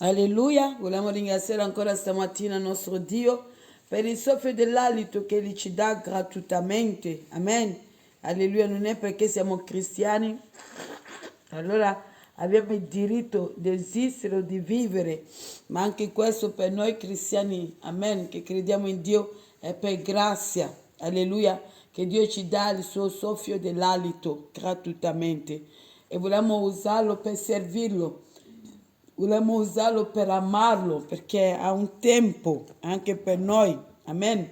Alleluia, vogliamo ringraziare ancora stamattina il nostro Dio per il soffio dell'alito che Egli ci dà gratuitamente. Amen. Alleluia, non è perché siamo cristiani, allora abbiamo il diritto di esistere o di vivere, ma anche questo per noi cristiani, amen, che crediamo in Dio, è per grazia. Alleluia, che Dio ci dà il suo soffio dell'alito gratuitamente e vogliamo usarlo per servirlo. Vogliamo usarlo per amarlo perché ha un tempo anche per noi. Amen.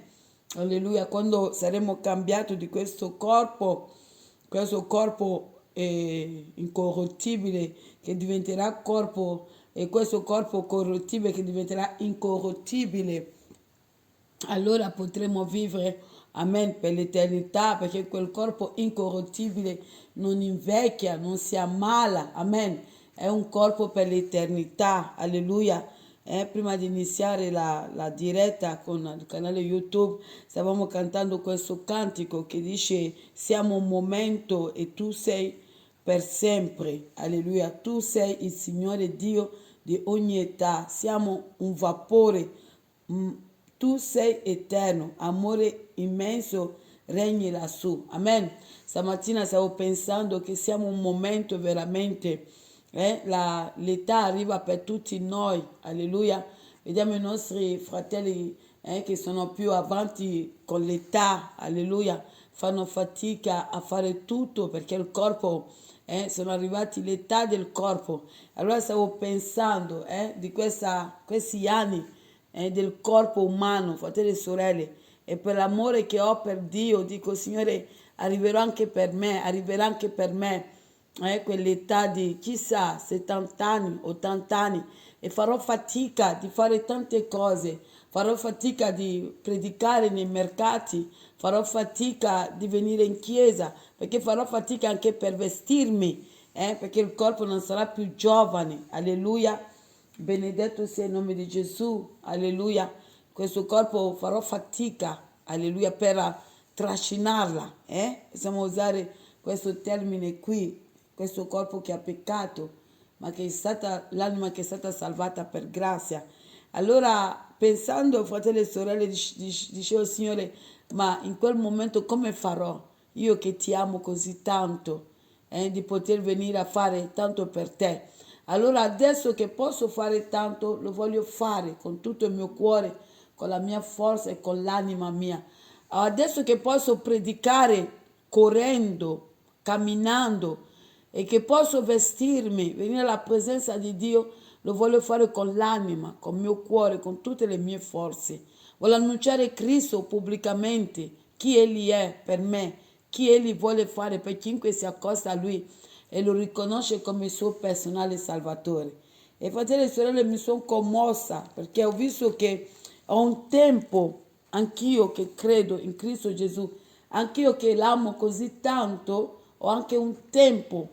Alleluia. Quando saremo cambiati di questo corpo incorruttibile che diventerà corpo e questo corpo corruttibile che diventerà incorruttibile, allora potremo vivere, amen, per l'eternità, perché quel corpo incorruttibile non invecchia, non si ammala, amen, è un corpo per l'eternità, alleluia. Prima di iniziare la diretta con il canale YouTube, stavamo cantando questo cantico che dice: siamo un momento e tu sei per sempre, alleluia. Tu sei il Signore Dio di ogni età, siamo un vapore. Mm, Tu sei eterno, amore immenso regni lassù. Amen. Stamattina stavo pensando che siamo un momento veramente, l'età arriva per tutti noi, alleluia. Vediamo i nostri fratelli che sono più avanti con l'età, alleluia, fanno fatica a fare tutto perché il corpo, sono arrivati l'età del corpo. Allora stavo pensando di questi anni del corpo umano, fratelli e sorelle, e per l'amore che ho per Dio, dico, Signore, arriverà anche per me, quell'età di chissà 70 anni, 80 anni, e farò fatica di fare tante cose, farò fatica di predicare nei mercati, farò fatica di venire in chiesa, perché farò fatica anche per vestirmi, perché il corpo non sarà più giovane, alleluia. Benedetto sia il nome di Gesù, alleluia. Questo corpo farò fatica, alleluia, per trascinarla, Possiamo usare questo termine qui, questo corpo che ha peccato, ma che è stata l'anima che è stata salvata per grazia. Allora, pensando, fratelli e sorelle, dicevo, Signore, ma in quel momento come farò? Io che ti amo così tanto, di poter venire a fare tanto per te. Allora adesso che posso fare tanto, lo voglio fare con tutto il mio cuore, con la mia forza e con l'anima mia. Adesso che posso predicare correndo, camminando e che posso vestirmi, venire alla presenza di Dio, lo voglio fare con l'anima, con il mio cuore, con tutte le mie forze. Voglio annunciare Cristo pubblicamente, chi Egli è per me, chi Egli vuole fare per chiunque si accosta a Lui e lo riconosce come il suo personale salvatore. E fratelli e sorelle, mi sono commossa perché ho visto che ho un tempo, anch'io che credo in Cristo Gesù, anch'io che l'amo così tanto, ho anche un tempo.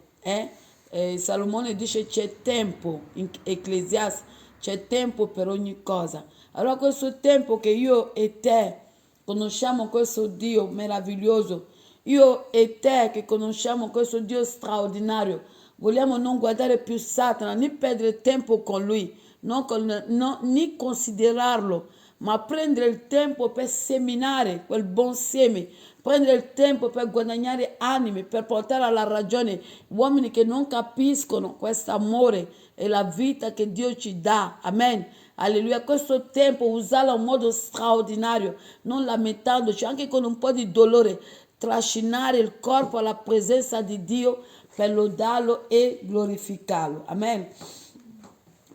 Salomone dice c'è tempo, in Ecclesiastes c'è tempo per ogni cosa. Allora questo tempo che io e te conosciamo questo Dio meraviglioso, io e te che conosciamo questo Dio straordinario, vogliamo non guardare più Satana, né perdere tempo con lui, né considerarlo, ma prendere il tempo per seminare quel buon seme, prendere il tempo per guadagnare anime, per portare alla ragione uomini che non capiscono questo amore e la vita che Dio ci dà. Amen. Alleluia, questo tempo usarlo in modo straordinario, non lamentandoci, anche con un po' di dolore, trascinare il corpo alla presenza di Dio per lodarlo e glorificarlo. Amen.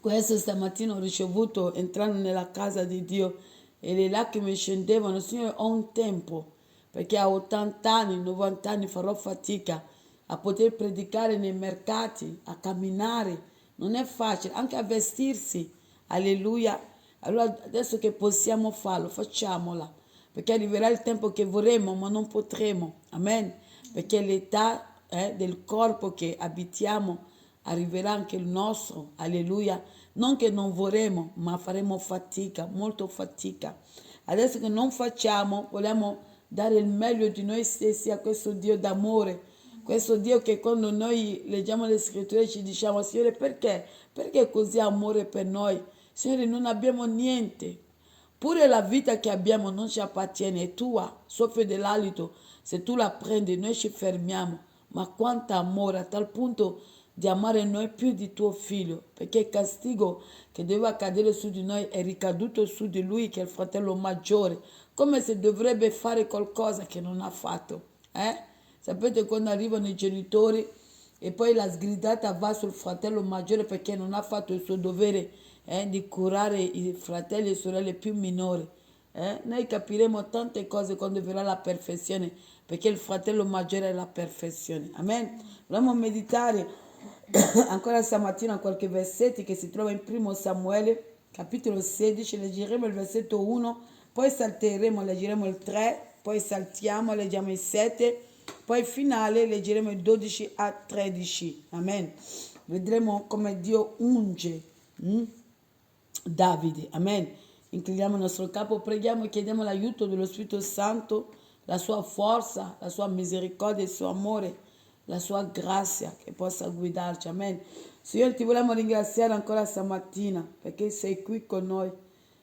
Questo stamattina ho ricevuto entrando nella casa di Dio e le lacrime scendevano. Signore, ho un tempo perché a 80 anni, 90 anni farò fatica a poter predicare nei mercati, a camminare. Non è facile, anche a vestirsi. Alleluia. Allora adesso che possiamo farlo, facciamola, perché arriverà il tempo che vorremmo, ma non potremo. Amen. Perché l'età del corpo che abitiamo arriverà anche il nostro. Alleluia. Non che non vorremmo, ma faremo fatica, molto fatica. Adesso che non facciamo, vogliamo dare il meglio di noi stessi a questo Dio d'amore, Questo Dio che quando noi leggiamo le scritture ci diciamo, Signore, perché? Perché così amore per noi? Signore, non abbiamo niente. Pure la vita che abbiamo non ci appartiene, è tua, soffio dell'alito. Se tu la prendi, noi ci fermiamo. Ma quanto amore, a tal punto di amare noi più di tuo figlio, perché il castigo che doveva cadere su di noi è ricaduto su di lui, che è il fratello maggiore, come se dovrebbe fare qualcosa che non ha fatto. Sapete quando arrivano i genitori e poi la sgridata va sul fratello maggiore perché non ha fatto il suo dovere di curare i fratelli e sorelle più minori. Noi capiremo tante cose quando verrà la perfezione, perché il fratello maggiore è la perfezione. Amen. Dobbiamo meditare ancora stamattina qualche versetti che si trova in 1 Samuele, capitolo 16, leggeremo il versetto 1, poi salteremo, leggeremo il 3, poi saltiamo, leggiamo il 7, poi finale leggeremo il 12 a 13. Amen. Vedremo come Dio unge Davide. Amen. Incliniamo il nostro capo, preghiamo e chiediamo l'aiuto dello Spirito Santo, la sua forza, la sua misericordia, il suo amore, la sua grazia che possa guidarci. Amen. Signore, ti vogliamo ringraziare ancora stamattina perché sei qui con noi,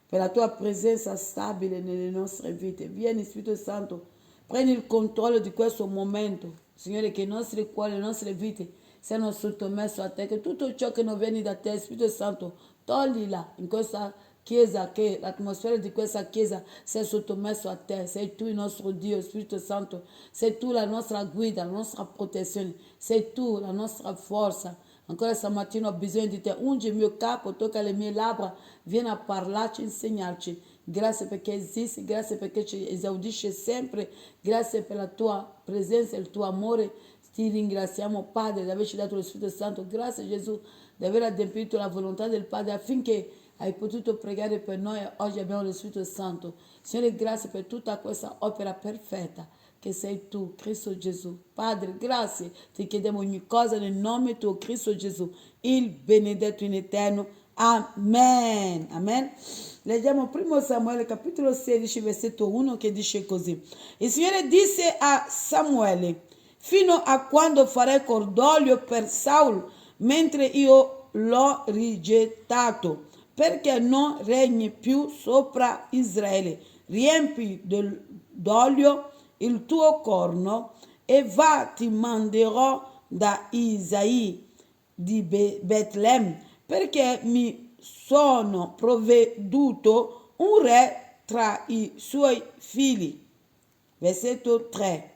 per la tua presenza stabile nelle nostre vite. Vieni, Spirito Santo, prendi il controllo di questo momento. Signore, che i nostri cuori, le nostre vite siano sottomessi a te, che tutto ciò che non viene da te, Spirito Santo, toglila in questa chiesa, che l'atmosfera di questa chiesa sia sottomesso a te. Sei tu il nostro Dio, Spirito Santo, sei tu la nostra guida, la nostra protezione, sei tu la nostra forza. Ancora stamattina ho bisogno di te, ungi il mio capo, tocca le mie labbra, vieni a parlarci, insegnarci. Grazie perché esisti, grazie perché ci esaudisce sempre, grazie per la tua presenza e il tuo amore. Ti ringraziamo, Padre, di averci dato lo Spirito Santo. Grazie, Gesù, di aver adempiuto la volontà del Padre affinché hai potuto pregare per noi e oggi abbiamo lo Spirito Santo. Signore, grazie per tutta questa opera perfetta che sei tu, Cristo Gesù. Padre, grazie. Ti chiediamo ogni cosa nel nome tuo, Cristo Gesù, il benedetto in eterno. Amen. Amen. Leggiamo 1 Samuele capitolo 16 versetto 1 che dice così. Il Signore disse a Samuele: fino a quando farai cordoglio per Saul mentre io l'ho rigettato, perché non regni più sopra Israele. Riempi d'olio il tuo corno e va, ti manderò da Isai di Betlem, perché mi sono provveduto un re tra i suoi figli. Versetto 3.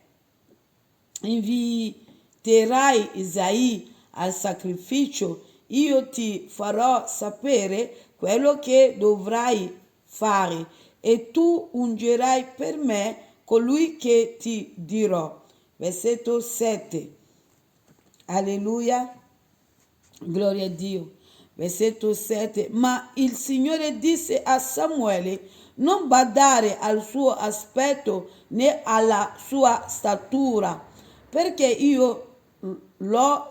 Inviterai Isai al sacrificio, io ti farò sapere quello che dovrai fare e tu ungerai per me colui che ti dirò. Versetto 7. Alleluia. Gloria a Dio. Versetto 7. Ma il Signore disse a Samuele: non badare al suo aspetto né alla sua statura, perché io l'ho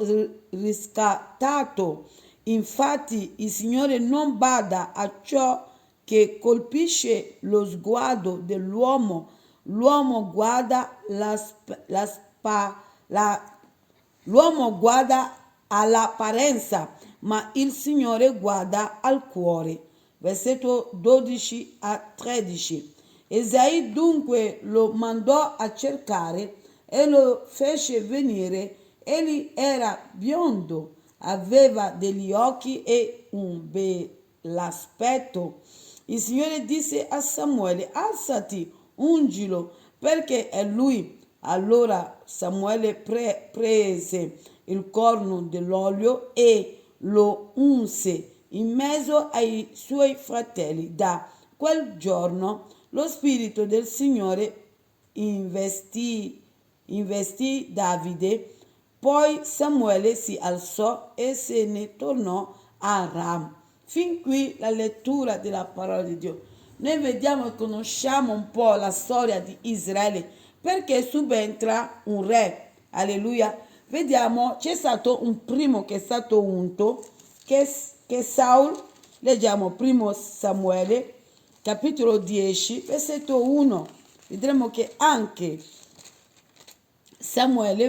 riscattato. Infatti il Signore non bada a ciò che colpisce lo sguardo dell'uomo. L'uomo guarda l'uomo guarda all'apparenza, ma il Signore guarda al cuore. Versetto 12 a 13. Esai dunque lo mandò a cercare e lo fece venire. Egli era biondo, aveva degli occhi e un bell'aspetto. Il Signore disse a Samuele: alzati, ungilo, perché è lui. Allora Samuele prese il corno dell'olio e lo unse in mezzo ai suoi fratelli. Da quel giorno lo Spirito del Signore investì Davide. Poi Samuele si alzò e se ne tornò a Ram. Fin qui la lettura della parola di Dio. Noi vediamo e conosciamo un po' la storia di Israele, perché subentra un re. Alleluia. Vediamo, c'è stato un primo che è stato unto, che è Saul. Leggiamo 1 Samuele, capitolo 10, versetto 1. Vedremo che anche Saul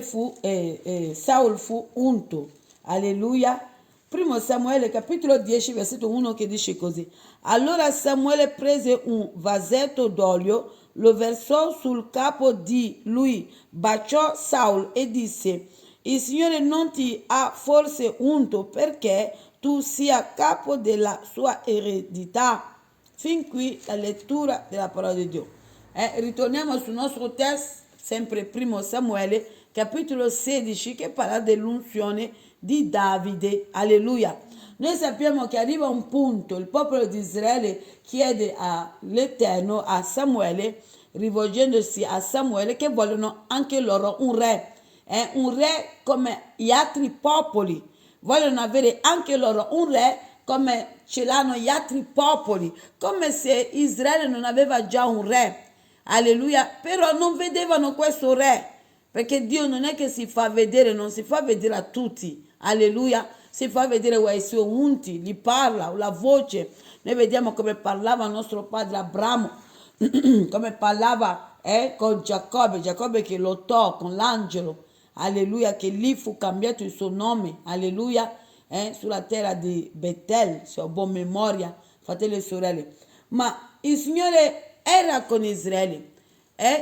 fu unto. Alleluia. Primo Samuele capitolo 10 versetto 1 che dice così. Allora Samuele prese un vasetto d'olio, lo versò sul capo di lui, baciò Saul e disse: il Signore non ti ha forse unto perché tu sia capo della sua eredità. Fin qui la lettura della parola di Dio. Ritorniamo sul nostro testo, sempre primo Samuele, capitolo 16, che parla dell'unzione di Davide. Alleluia. Noi sappiamo che arriva un punto, il popolo di Israele chiede all'Eterno, a Samuele, rivolgendosi a Samuele, che vogliono anche loro un re. Un re come gli altri popoli. Vogliono avere anche loro un re come ce l'hanno gli altri popoli, come se Israele non aveva già un re. Alleluia. Però non vedevano questo re, perché Dio non è che si fa vedere, non si fa vedere a tutti. Alleluia. Si fa vedere ai suoi unti, gli parla, la voce. Noi vediamo come parlava il nostro padre Abramo, come parlava con Giacobbe, Giacobbe che lottò con l'angelo. Alleluia, che lì fu cambiato il suo nome. Alleluia. Sulla terra di Betel, se ho buona memoria, fratelli e sorelle. Ma il Signore era con Israele.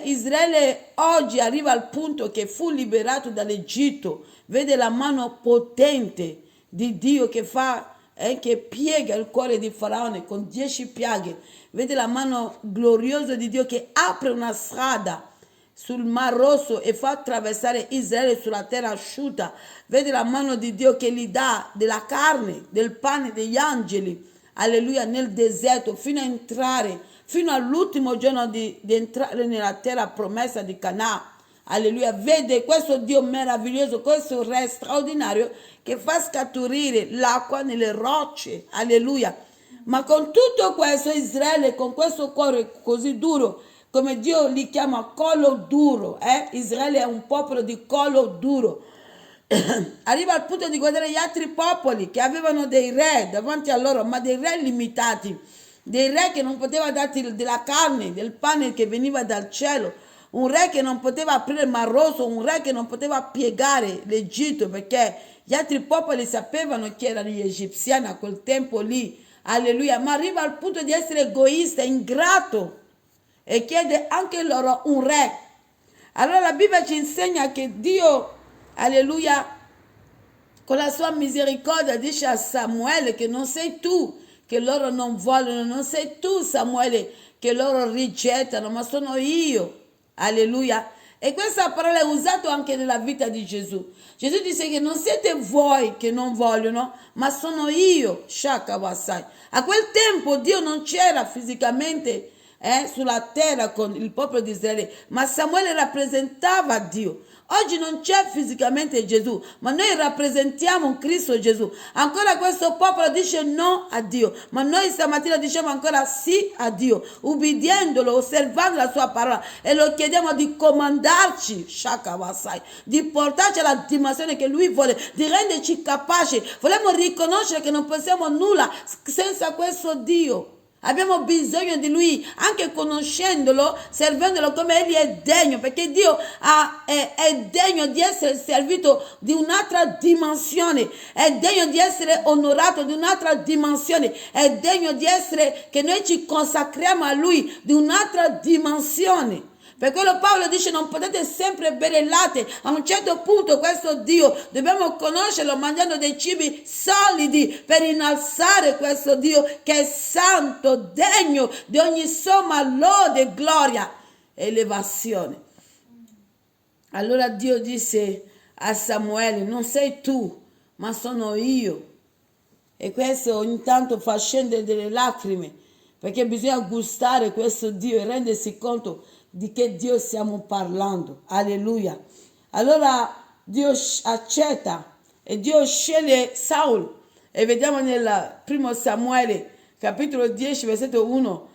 Israele oggi arriva al punto che fu liberato dall'Egitto, vede la mano potente di Dio che fa, che piega il cuore di Faraone con 10 piaghe, vede la mano gloriosa di Dio che apre una strada sul Mar Rosso e fa attraversare Israele sulla terra asciutta, vede la mano di Dio che gli dà della carne, del pane degli angeli, alleluia, nel deserto, fino a entrare, fino all'ultimo giorno di entrare nella terra promessa di Canaan. Alleluia, vede questo Dio meraviglioso, questo re straordinario che fa scaturire l'acqua nelle rocce. Alleluia. Ma con tutto questo Israele, con questo cuore così duro, come Dio li chiama collo duro, Israele è un popolo di collo duro. Arriva al punto di guardare gli altri popoli che avevano dei re davanti a loro, ma dei re limitati, dei re che non potevano darti della carne, del pane che veniva dal cielo, un re che non poteva aprire il Mar Rosso, un re che non poteva piegare l'Egitto, perché gli altri popoli sapevano che erano gli egiziani a quel tempo lì. Alleluia, ma arriva al punto di essere egoista, ingrato, e chiede anche loro un re. Allora la Bibbia ci insegna che Dio, alleluia, con la sua misericordia dice a Samuele che non sei tu che loro non vogliono, non sei tu Samuele che loro rigettano, ma sono io. Alleluia. E questa parola è usata anche nella vita di Gesù. Gesù dice che non siete voi che non vogliono, ma sono io. Shakawasai. A quel tempo Dio non c'era fisicamente sulla terra con il popolo di Israele, ma Samuele rappresentava Dio. Oggi non c'è fisicamente Gesù, ma noi rappresentiamo un Cristo Gesù. Ancora questo popolo dice no a Dio, ma noi stamattina diciamo ancora sì a Dio, ubbidiendolo, osservando la sua parola, e lo chiediamo di comandarci, Shakawasai, di portarci alla dimensione che Lui vuole, di renderci capaci. Vogliamo riconoscere che non possiamo nulla senza questo Dio. Abbiamo bisogno di Lui, anche conoscendolo, servendolo come Egli è degno, perché Dio è degno di essere servito di un'altra dimensione, è degno di essere onorato di un'altra dimensione, è degno di essere che noi ci consacriamo a Lui di un'altra dimensione. Per quello Paolo dice non potete sempre bere il latte, a un certo punto questo Dio dobbiamo conoscerlo mangiando dei cibi solidi per innalzare questo Dio che è santo, degno di ogni somma lode, gloria e elevazione. Allora Dio disse a Samuele non sei tu ma sono io, e questo ogni tanto fa scendere delle lacrime, perché bisogna gustare questo Dio e rendersi conto di che Dio stiamo parlando. Alleluia. Allora Dio accetta e Dio sceglie Saul, e vediamo nel primo Samuele capitolo 10 versetto 1,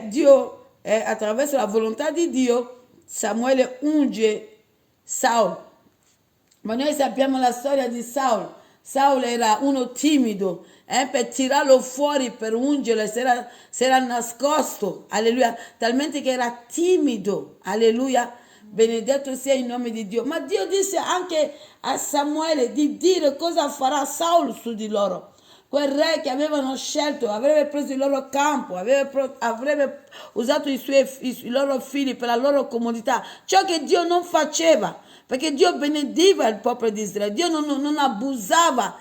Dio attraverso la volontà di Dio Samuele unge Saul. Ma noi sappiamo la storia di Saul. Saul era uno timido, per tirarlo fuori, per ungerlo, si era nascosto, alleluia, talmente che era timido, alleluia. benedetto sia il nome di Dio. Ma Dio disse anche a Samuele di dire cosa farà Saul su di loro. Quel re che avevano scelto avrebbe preso il loro campo, avrebbe usato i loro figli per la loro comodità, ciò che Dio non faceva, perché Dio benediva il popolo di Israele, Dio non abusava,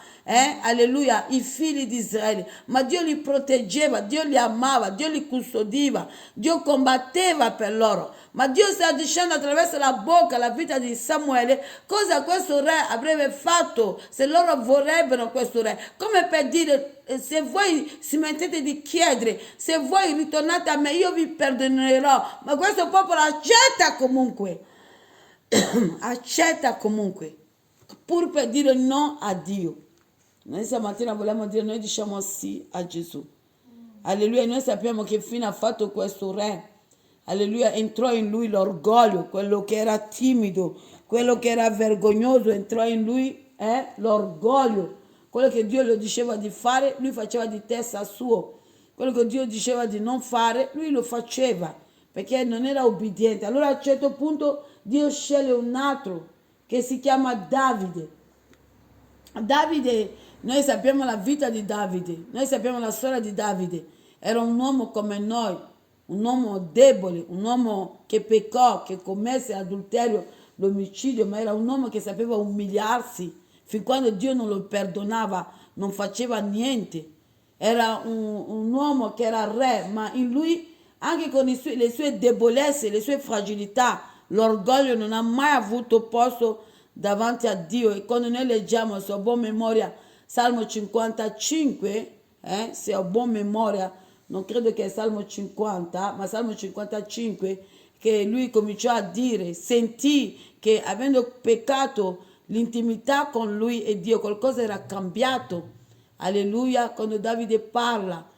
alleluia, i figli di Israele, ma Dio li proteggeva, Dio li amava, Dio li custodiva, Dio combatteva per loro. Ma Dio sta dicendo attraverso la bocca, la vita di Samuele, cosa questo re avrebbe fatto se loro vorrebbero questo re. Come per dire, se voi si mettete di chiedere, se voi ritornate a me, io vi perdonerò. Ma questo popolo accetta comunque, accetta comunque, pur per dire no a Dio. Noi stamattina vogliamo dire, noi diciamo sì a Gesù. Alleluia, noi sappiamo che fine ha fatto questo re. Alleluia, entrò in lui l'orgoglio, quello che era timido, quello che era vergognoso, entrò in lui l'orgoglio. Quello che Dio gli diceva di fare, lui faceva di testa suo. Quello che Dio diceva di non fare, lui lo faceva, perché non era obbediente. Allora a un certo punto Dio sceglie un altro, che si chiama Davide. Davide, noi sappiamo la vita di Davide, noi sappiamo la storia di Davide. Era un uomo come noi, un uomo debole, un uomo che peccò, che commesse adulterio, l'omicidio, ma era un uomo che sapeva umiliarsi, fin quando Dio non lo perdonava, non faceva niente. Era un uomo che era re, ma in lui, anche con le sue debolezze, le sue fragilità, l'orgoglio non ha mai avuto posto davanti a Dio. E quando noi leggiamo, se ho buona memoria, Salmo 55, se ho buona memoria, non credo che è Salmo 50, ma Salmo 55, che lui cominciò a dire, sentì che avendo peccato l'intimità con lui e Dio, qualcosa era cambiato. Alleluia, quando Davide parla,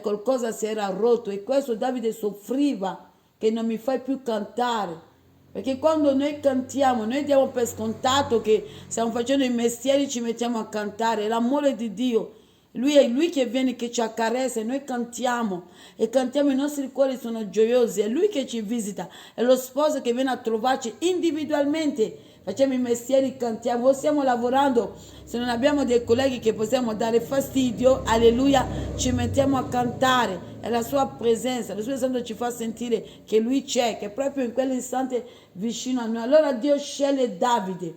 qualcosa si era rotto e questo Davide soffriva, che non mi fai più cantare. Perché quando noi cantiamo, noi diamo per scontato che stiamo facendo i mestieri, ci mettiamo a cantare. L'amore di Dio, lui è lui che viene, che ci accarezza e noi cantiamo. E cantiamo, i nostri cuori sono gioiosi. È lui che ci visita. È lo sposo che viene a trovarci individualmente. Facciamo i mestieri, cantiamo, stiamo lavorando. Se non abbiamo dei colleghi che possiamo dare fastidio, alleluia, ci mettiamo a cantare. È la sua presenza, lo Spirito Santo ci fa sentire che lui c'è, che è proprio in quell'istante vicino a noi. Allora Dio sceglie Davide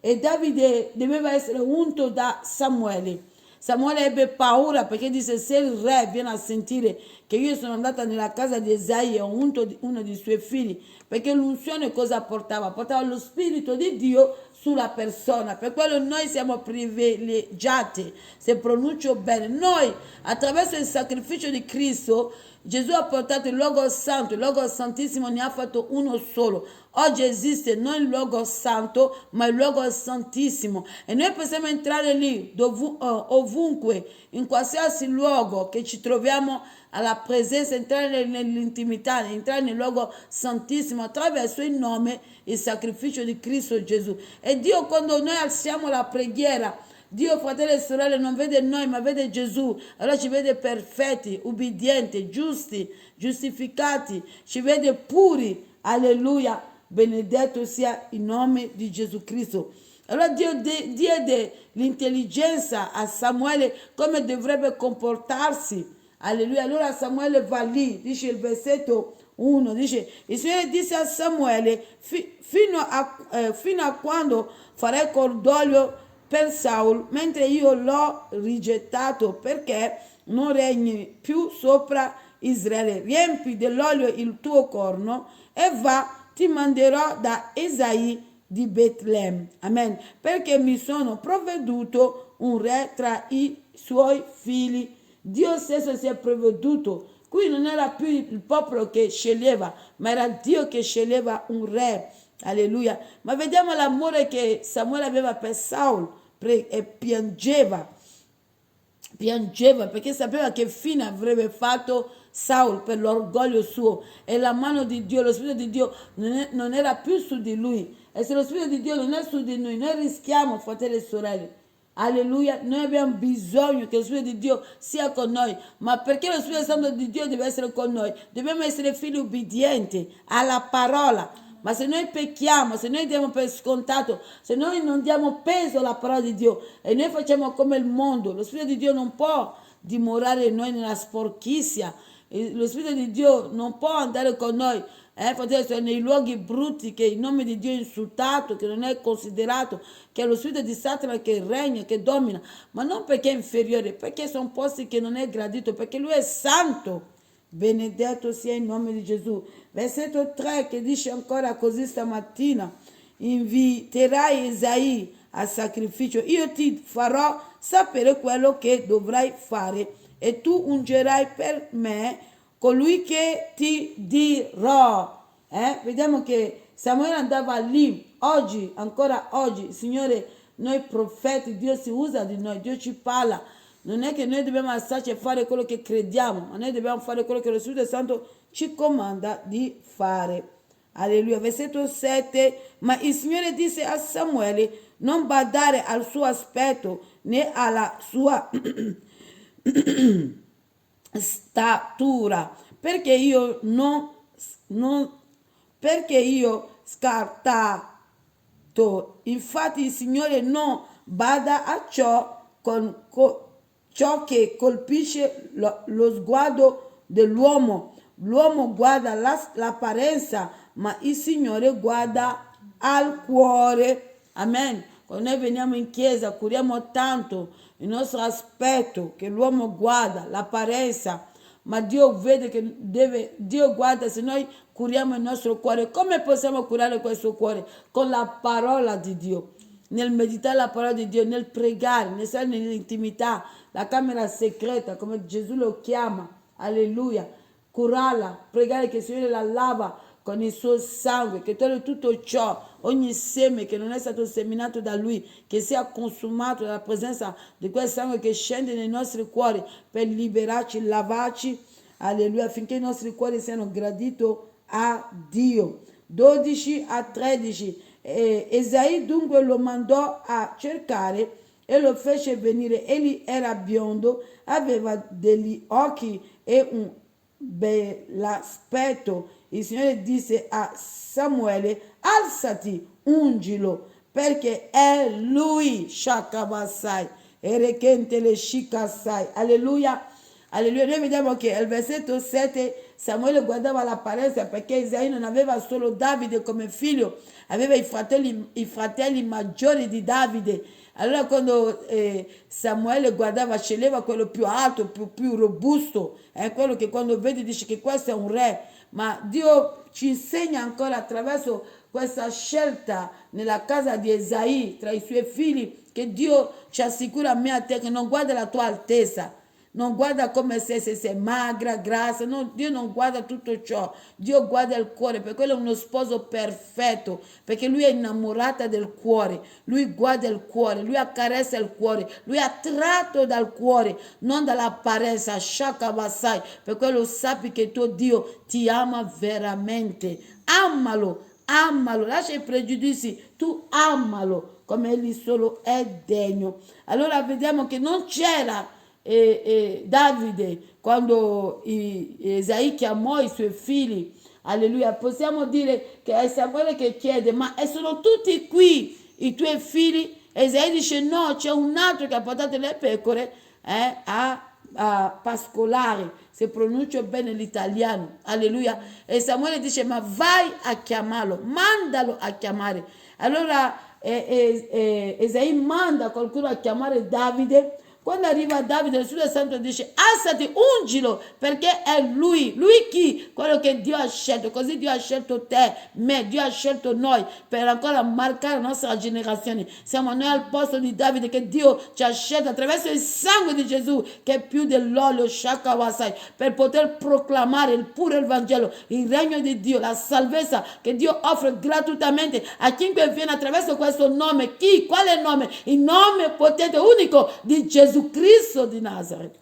e Davide doveva essere unto da Samuele. Samuele ebbe paura perché disse, se il re viene a sentire che io sono andata nella casa di Esai e ho unto uno dei suoi figli, perché l'unzione cosa portava? Portava lo Spirito di Dio sulla persona. Per quello noi siamo privilegiati, se pronuncio bene. Noi, attraverso il sacrificio di Cristo, Gesù ha portato il Logos Santo, il Logos Santissimo ne ha fatto uno solo. Oggi esiste non il Logos Santo, ma il Logos Santissimo. E noi possiamo entrare lì, ovunque, in qualsiasi luogo che ci troviamo alla presenza, entrare nell'intimità, entrare nel luogo santissimo attraverso il nome, il sacrificio di Cristo Gesù. E Dio, quando noi alziamo la preghiera, Dio, fratelli e sorelle, non vede noi, ma vede Gesù. Allora ci vede perfetti, ubbidienti, giusti, giustificati, ci vede puri. Alleluia, benedetto sia il nome di Gesù Cristo. Allora Dio diede l'intelligenza a Samuele come dovrebbe comportarsi. Alleluia. Allora Samuele va lì, dice il versetto 1, dice, il Signore disse a Samuele, fino a quando farai cordoglio per Saul, mentre io l'ho rigettato, perché non regni più sopra Israele. Riempi dell'olio il tuo corno e va, ti manderò da Esai di Betlemme. Amen. Perché mi sono provveduto un re tra i suoi figli. Dio stesso si è provveduto. Qui non era più il popolo che sceglieva, ma era Dio che sceglieva un re. Alleluia. Ma vediamo l'amore che Samuele aveva per Saul e piangeva perché sapeva che fine avrebbe fatto Saul per l'orgoglio suo, e la mano di Dio, lo Spirito di Dio non era più su di lui. E se lo Spirito di Dio non è su di noi rischiamo, fratelli e sorelle. Alleluia, noi abbiamo bisogno che lo Spirito di Dio sia con noi, ma perché lo Spirito Santo di Dio deve essere con noi? Dobbiamo essere figli ubbidienti alla parola. Ma se noi pecchiamo, se noi diamo per scontato, se noi non diamo peso alla parola di Dio e noi facciamo come il mondo, lo Spirito di Dio non può dimorare in noi nella sporchizia. Lo Spirito di Dio non può andare con noi, fratello, nei luoghi brutti che il nome di Dio è insultato, che non è considerato, che è lo spirito di Satana che regna, che domina, ma non perché è inferiore, perché sono posti che non è gradito, perché lui è santo. Benedetto sia il nome di Gesù. Versetto 3 che dice ancora così stamattina: inviterai Esai al sacrificio, io ti farò sapere quello che dovrai fare e tu ungerai per me colui che ti dirò. Vediamo che Samuele andava lì. Oggi, ancora oggi, Signore, noi profeti, Dio si usa di noi, Dio ci parla. Non è che noi dobbiamo alzarci e fare quello che crediamo, ma noi dobbiamo fare quello che lo Spirito Santo ci comanda di fare. Alleluia. Versetto 7. Ma il Signore disse a Samuele: non badare al suo aspetto né alla sua statura, perché io perché io scartato. Infatti il Signore non bada a ciò che colpisce lo sguardo dell'uomo. L'uomo guarda l'apparenza, ma il Signore guarda al cuore. Amen. Quando noi veniamo in chiesa curiamo tanto il nostro aspetto, che l'uomo guarda l'apparenza, ma Dio vede che Dio guarda se noi curiamo il nostro cuore. Come possiamo curare questo cuore? Con la parola di Dio, nel meditare la parola di Dio, nel pregare, nel stare nell'intimità, la camera segreta, come Gesù lo chiama. Alleluia. Curarla, pregare che il Signore la lava con il suo sangue, che toglie tutto ciò, ogni seme che non è stato seminato da Lui, che sia consumato dalla presenza di quel sangue che scende nei nostri cuori per liberarci, lavarci, alleluia, affinché i nostri cuori siano graditi a Dio. 12 a 13. Esai dunque lo mandò a cercare e lo fece venire. Egli era biondo, aveva degli occhi e un bell'aspetto. Il Signore disse a Samuele: alzati, ungilo, perché è lui. Shakabasai, erekentele shikasai. Alleluia. Alleluia. Noi vediamo che al versetto 7 Samuele guardava l'apparenza, perché Isaia non aveva solo Davide come figlio, aveva i fratelli maggiori di Davide. Allora quando Samuele guardava, sceglieva quello più alto, più robusto, è quello che quando vedi dice che questo è un re. Ma Dio ci insegna ancora attraverso questa scelta nella casa di Esai, tra i suoi figli, che Dio ci assicura a me e a te che non guarda la tua altezza, non guarda come se sei magra, grassa, no, Dio non guarda tutto ciò, Dio guarda il cuore, per quello è uno sposo perfetto, perché lui è innamorato del cuore, lui guarda il cuore, lui accarezza il cuore, lui è attratto dal cuore, non dall'apparenza. Shakabasai, per quello sappi che tuo Dio ti ama veramente, amalo, amalo, lascia i pregiudizi, tu amalo come egli solo è degno. Allora vediamo che non c'era Davide quando Esai chiamò i suoi figli. Alleluia. Possiamo dire che è Samuele che chiede: ma sono tutti qui i tuoi figli? Esai dice: no, c'è un altro che ha portato le pecore a pascolare, se pronuncio bene l'italiano. Alleluia. E Samuele dice: ma vai a chiamarlo, mandalo a chiamare. Allora Esai manda qualcuno a chiamare Davide. Quando arriva Davide, il Spirito Santo dice: alzati, ungilo, perché è lui. Lui chi? Quello che Dio ha scelto. Così Dio ha scelto te, me, Dio ha scelto noi per ancora marcare la nostra generazione. Siamo noi al posto di Davide, che Dio ci ha scelto attraverso il sangue di Gesù, che è più dell'olio Shakawasai, per poter proclamare il puro Vangelo, il regno di Dio, la salvezza che Dio offre gratuitamente a chiunque viene attraverso questo nome. Chi? Quale nome? Il nome potente unico di Gesù Cristo di Nazareth.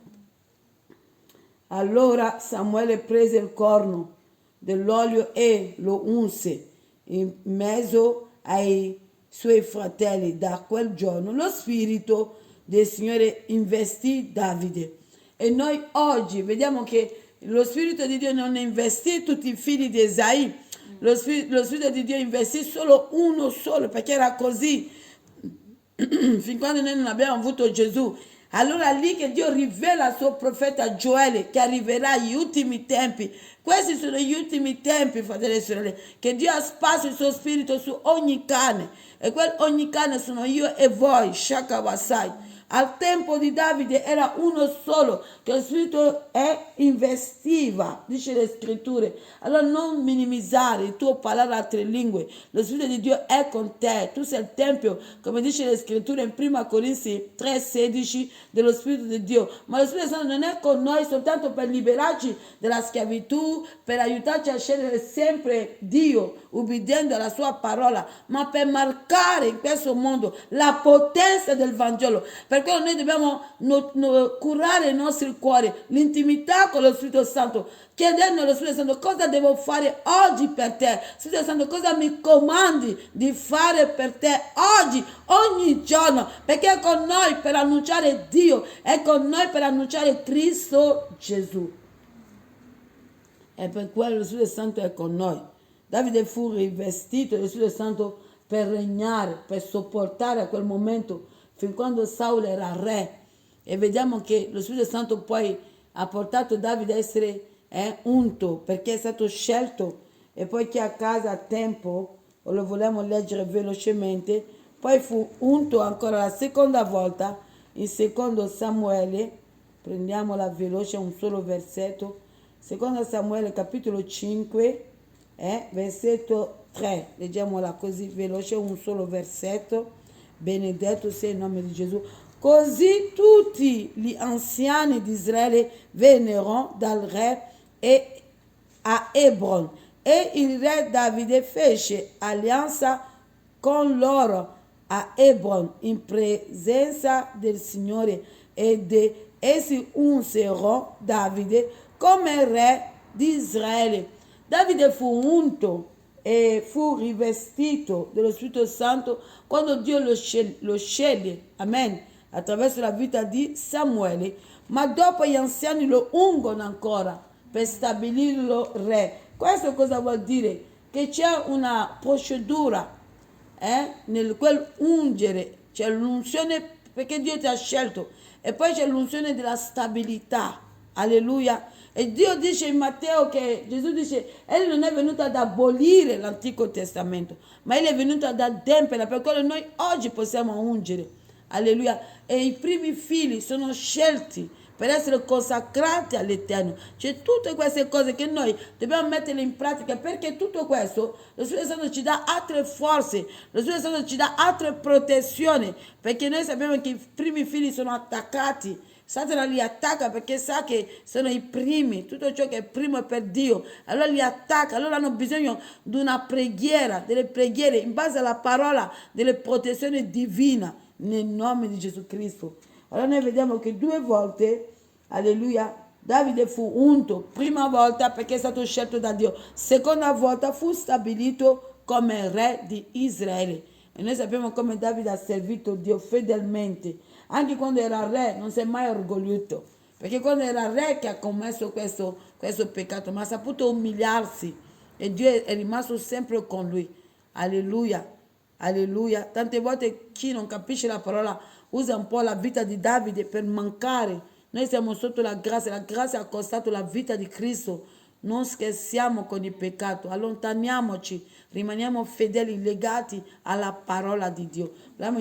Allora Samuele prese il corno dell'olio e lo unse in mezzo ai suoi fratelli. Da quel giorno lo spirito del Signore investì Davide. E noi oggi vediamo che lo spirito di Dio non investì tutti i figli di Esai, lo Spirito di Dio investì solo uno solo, perché era così fin quando noi non abbiamo avuto Gesù. Allora lì che Dio rivela al suo profeta Gioele che arriverà gli ultimi tempi. Questi sono gli ultimi tempi, fratelli e sorelle, che Dio ha sparso il suo spirito su ogni cane. E ogni cane sono io e voi, Shakawasai. Al tempo di Davide era uno solo che lo Spirito investiva, dice le scritture. Allora non minimizzare il tuo parlare altre lingue. Lo Spirito di Dio è con te. Tu sei il tempio, come dice le scritture in 1 Corinzi 3,16, dello Spirito di Dio. Ma lo Spirito Santo non è con noi soltanto per liberarci dalla schiavitù, per aiutarci a scegliere sempre Dio, ubbidendo alla sua parola, ma per marcare in questo mondo la potenza del Vangelo. Per quello noi dobbiamo curare i nostri cuori, l'intimità con lo Spirito Santo, chiedendo allo Spirito Santo cosa devo fare oggi per te. Spirito Santo, cosa mi comandi di fare per te oggi, ogni giorno, perché è con noi per annunciare Dio, è con noi per annunciare Cristo Gesù. E per quello lo Spirito Santo è con noi. Davide fu rivestito dello Spirito Santo per regnare, per sopportare a quel momento, fin quando Saul era re. E vediamo che lo Spirito Santo poi ha portato Davide a essere unto, perché è stato scelto. E poi chi a casa a tempo, o lo vogliamo leggere velocemente, poi fu unto ancora la seconda volta in secondo Samuele. Prendiamola veloce, un solo versetto. Secondo Samuele capitolo 5, versetto 3. Leggiamola così veloce, un solo versetto. Benedetto sia il nome di Gesù. Così tutti gli anziani di Israele vennero dal re a Hebron, e il re Davide fece alleanza con loro a Hebron in presenza del Signore, ed essi unsero Davide come re di Israele. Davide fu unto e fu rivestito dello Spirito Santo quando Dio lo sceglie, amen, attraverso la vita di Samuele, ma dopo gli anziani lo ungono ancora per stabilirlo re. Questo cosa vuol dire? Che c'è una procedura nel quel ungere, c'è l'unzione perché Dio ti ha scelto, e poi c'è l'unzione della stabilità, alleluia. E Dio dice in Matteo, che Gesù dice, egli non è venuto ad abolire l'Antico Testamento, ma egli è venuto ad adempiere, per quello noi oggi possiamo ungere, alleluia. E i primi figli sono scelti per essere consacrati all'Eterno. C'è tutte queste cose che noi dobbiamo mettere in pratica, perché tutto questo, lo Spirito Santo ci dà altre forze, lo Spirito Santo ci dà altre protezioni, perché noi sappiamo che i primi figli sono attaccati. Satana li attacca perché sa che sono i primi, tutto ciò che è primo è per Dio, allora li attacca, allora hanno bisogno di una preghiera, delle preghiere in base alla parola, delle protezioni divine nel nome di Gesù Cristo. Allora noi vediamo che 2 volte, alleluia, Davide fu unto, prima volta perché è stato scelto da Dio, seconda volta fu stabilito come re di Israele. E noi sappiamo come Davide ha servito Dio fedelmente. Anche quando era re non si è mai orgoglioso, perché quando era re che ha commesso questo peccato, ma ha saputo umiliarsi, e Dio è rimasto sempre con lui. Alleluia, alleluia. Tante volte chi non capisce la parola usa un po' la vita di Davide per mancare. Noi siamo sotto la grazia ha costato la vita di Cristo. Non scherziamo con il peccato, allontaniamoci, rimaniamo fedeli, legati alla parola di Dio. Vogliamo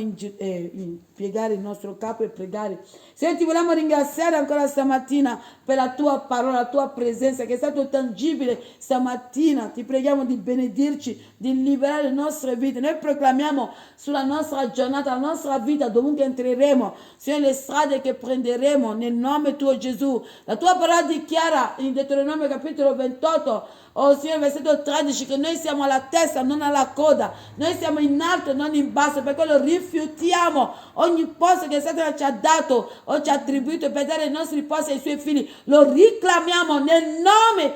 piegare il nostro capo e pregare. Senti, vogliamo ringraziare ancora stamattina per la tua parola, la tua presenza che è stato tangibile stamattina. Ti preghiamo di benedirci, di liberare le nostre vite. Noi proclamiamo sulla nostra giornata, la nostra vita, dovunque entreremo, sulle strade che prenderemo, nel nome tuo Gesù. La tua parola dichiara in Deuteronomio capitolo 28, Signore, versetto 13, che noi siamo alla testa, non alla coda. Noi siamo in alto, non in basso. Per quello rifiutiamo ogni posto che Satana ci ha dato o ci ha attribuito per dare i nostri posti ai suoi figli. Lo riclamiamo nel nome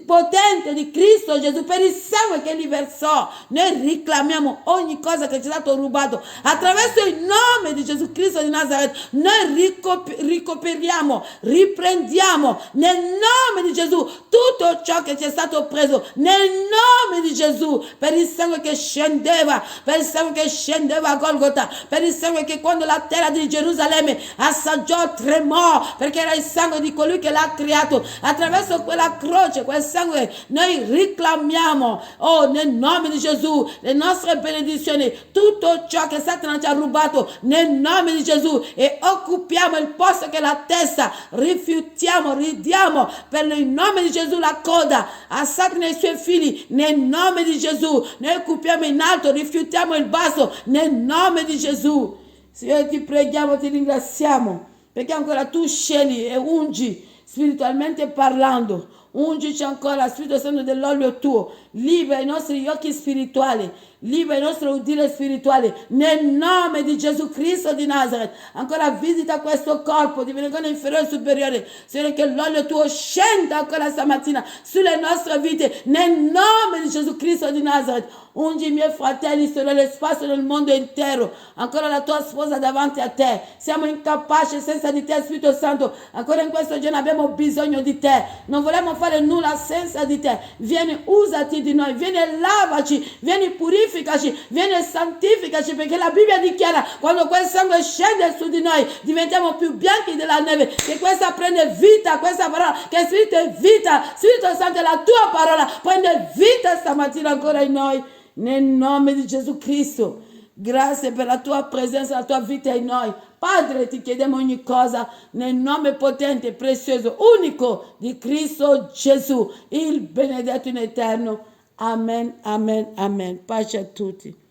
potente di Cristo Gesù, per il sangue che li versò, noi reclamiamo ogni cosa che ci è stato rubato attraverso il nome di Gesù Cristo di Nazareth. Noi ricoperiamo, riprendiamo nel nome di Gesù tutto ciò che ci è stato preso, nel nome di Gesù, per il sangue che scendeva, per il sangue che scendeva a Golgotha, per il sangue che quando la terra di Gerusalemme assaggiò, tremò, perché era il sangue di colui che l'ha creato. Attraverso quella croce, quel sangue, noi reclamiamo, oh, nel nome di Gesù, le nostre benedizioni, tutto ciò che Satana ci ha rubato, nel nome di Gesù, e occupiamo il posto che è la testa, rifiutiamo, ridiamo per il nome di Gesù la coda a Satana e ai suoi figli, nel nome di Gesù. Noi occupiamo in alto, rifiutiamo il basso, nel nome di Gesù. Signore, ti preghiamo, ti ringraziamo, perché ancora tu scegli e ungi spiritualmente parlando. Ungici ancora, Spirito Santo, dell'olio tuo, libera i nostri occhi spirituali, libera il nostro udire spirituale, nel nome di Gesù Cristo di Nazareth. Ancora visita questo corpo di vergogna inferiore e superiore, Signore, che l'olio tuo scenda ancora stamattina sulle nostre vite, nel nome di Gesù Cristo di Nazareth. Ungi i miei fratelli, sorelle, spazio nel mondo intero, ancora la tua sposa davanti a te. Siamo incapaci senza di te, Spirito Santo. Ancora in questo giorno abbiamo bisogno di te, non vogliamo fare nulla senza di te. Vieni, usati di noi, vieni, lavaci, vieni, purificaci, vieni, santificaci, perché la Bibbia dichiara, quando quel sangue scende su di noi, diventiamo più bianchi della neve. Che questa prende vita, questa parola, che Spirito è vita, Spirito Santo, la tua parola prende vita stamattina ancora in noi, nel nome di Gesù Cristo. Grazie per la tua presenza, la tua vita in noi. Padre, ti chiediamo ogni cosa nel nome potente, prezioso, unico di Cristo Gesù, il benedetto in eterno. Amen, amen, amen. Pace a tutti.